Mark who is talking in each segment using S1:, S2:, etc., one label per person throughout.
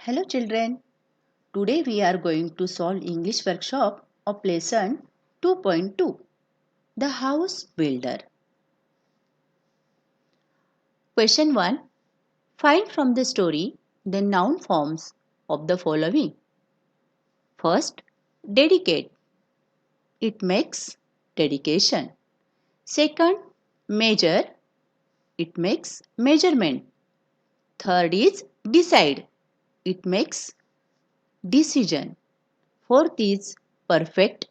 S1: Hello children. Today we are going to solve English workshop of lesson 2.2. The House Builder. Question 1. Find from the story the noun forms of the following. First, dedicate. It makes dedication. Second, measure. It makes measurement. Third is decide. It makes decision. Fourth is perfect.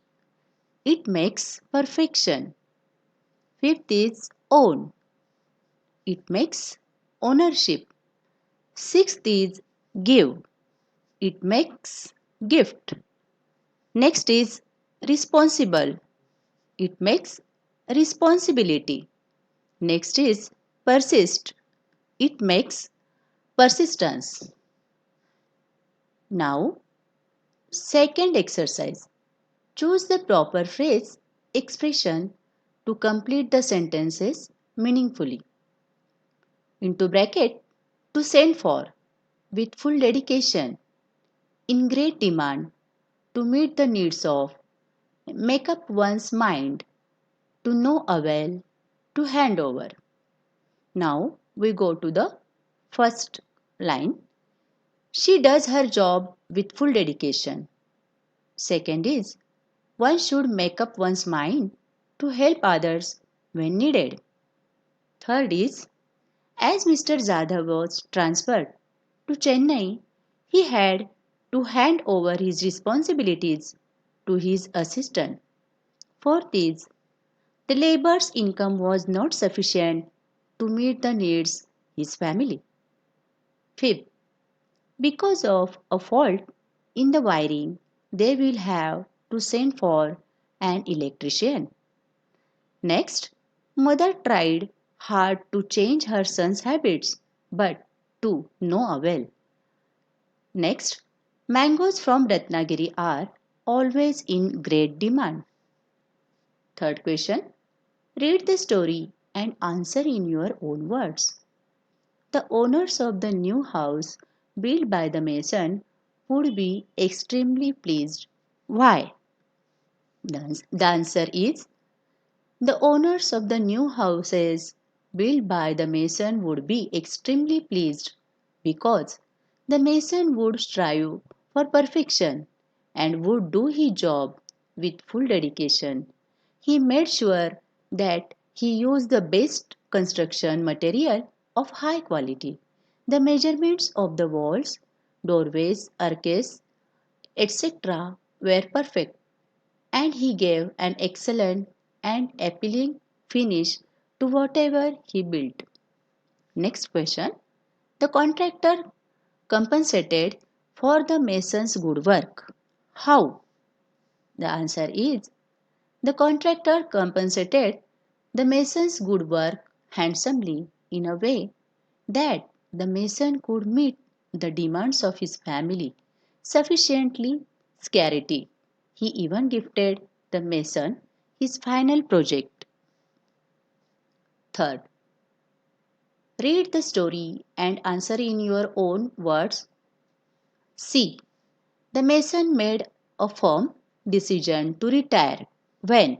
S1: It makes perfection. Fifth is own. It makes ownership. Sixth is give. It makes gift. Next is responsible. It makes responsibility. Next is persist. It makes persistence. Now, second exercise. Choose the proper phrase, expression to complete the sentences meaningfully. Into bracket, to send for, with full dedication, in great demand, to meet the needs of, make up one's mind, to no avail, to hand over. Now we go to the first line. She does her job with full dedication. Second is, one should make up one's mind to help others when needed. Third is, as Mr. Jadhav was transferred to Chennai, he had to hand over his responsibilities to his assistant. Fourth is, the laborer's income was not sufficient to meet the needs of his family. Fifth, because of a fault in the wiring, they will have to send for an electrician. Next, mother tried hard to change her son's habits, but to no avail. Next, mangoes from Ratnagiri are always in great demand. Third question, read the story and answer in your own words. The owners of the new house built by the mason would be extremely pleased. Why? The answer is, the owners of the new houses built by the mason would be extremely pleased because the mason would strive for perfection and would do his job with full dedication. He made sure that he used the best construction material of high quality. The measurements of the walls, doorways, arches, etc. were perfect, and he gave an excellent and appealing finish to whatever he built. Next question. The contractor compensated for the mason's good work. How? The answer is, the contractor compensated the mason's good work handsomely in a way that the mason could meet the demands of his family sufficiently scarcity. He even gifted the mason his final project. Third, read the story and answer in your own words. C. The mason made a firm decision to retire. When?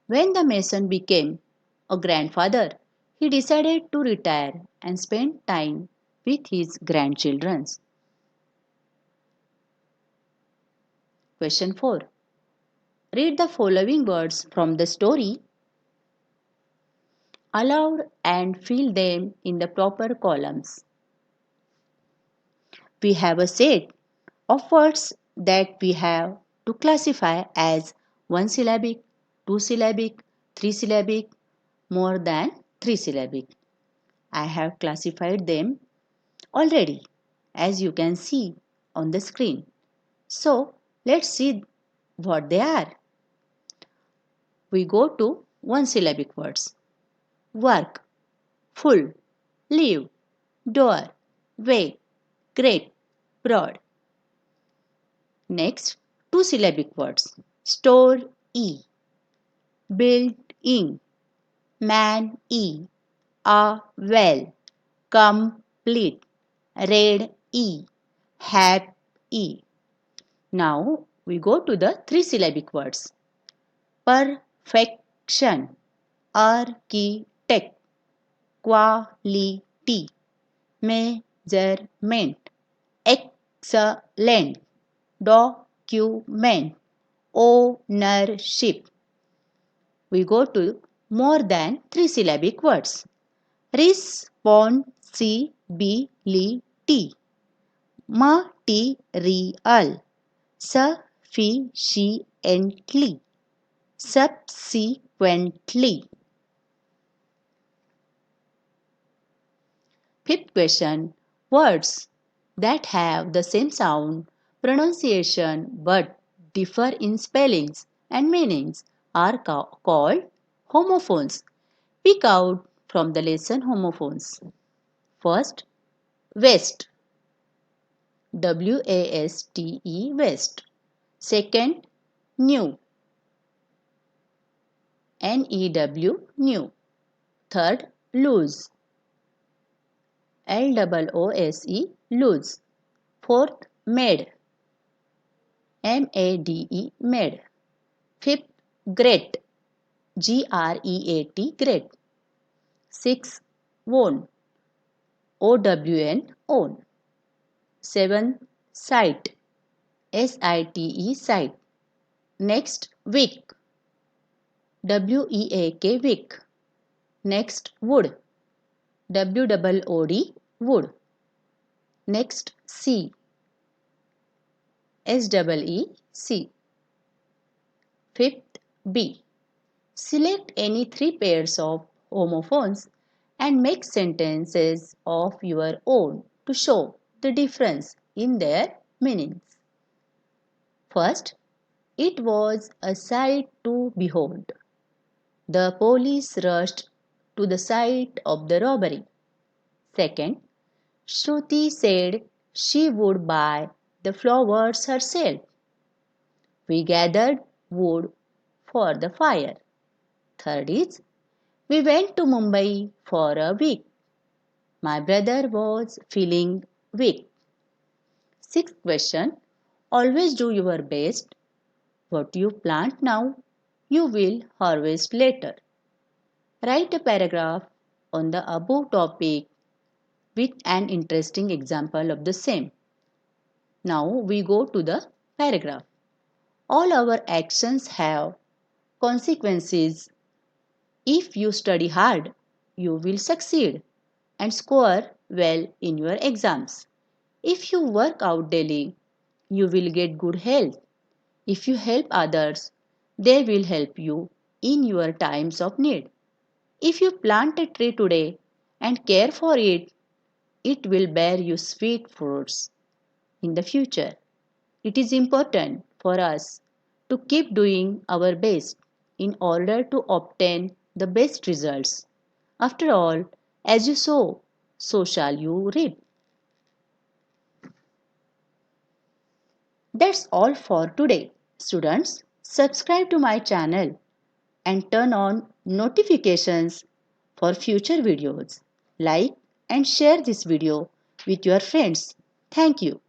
S1: When the mason became a grandfather, he decided to retire and spend time with his grandchildren. Question 4. Read the following words from the story aloud and fill them in the proper columns. We have a set of words that we have to classify as one syllabic, two syllabic, three syllabic, more than three syllabic. I have classified them already, as you can see on the screen. So let's see what they are. We go to one syllabic words. Work, full, live, door, way, great, broad. Next, two syllabic words. Store, e, build, in, man, e, a, well, complete, Red E. Happy. Now we go to the three syllabic words. Perfection. Architect. Quality. Measurement. Excellent. Document. Ownership. We go to more than three syllabic words. Responsibility. Material. Sufficiently. Subsequently. Fifth question. Words that have the same sound, pronunciation but differ in spellings and meanings are called homophones. Pick out from the lesson homophones. First, West. W-A-S-T-E, West. Second, New. N-E-W, New. Third, Lose. L-O-O-S-E, Lose. Fourth, Made. M-A-D-E, Made. Fifth, Great. G-R-E-A-T, Great. Sixth, Won. O-W-N, Own. Seventh, Sight. S-I-T-E, Sight. Next, Week. W-E-A-K, Week. Next, Wood. W-O-O-D, Wood. Next, See. S-E-E-C. Fifth, B. Select any three pairs of homophones and make sentences of your own to show the difference in their meanings. First, it was a sight to behold. The police rushed to the site of the robbery. Second, Shruti said she would buy the flowers herself. We gathered wood for the fire. Third is, we went to Mumbai for a week. My brother was feeling weak. Sixth question, always do your best. What you plant now, you will harvest later. Write a paragraph on the above topic with an interesting example of the same. Now we go to the paragraph. All our actions have consequences. If you study hard, you will succeed and score well in your exams. If you work out daily, you will get good health. If you help others, they will help you in your times of need. If you plant a tree today and care for it, it will bear you sweet fruits in the future. It is important for us to keep doing our best in order to obtain the best results. After all, as you sow, so shall you reap. That's all for today. Students, subscribe to my channel and turn on notifications for future videos. Like and share this video with your friends. Thank you.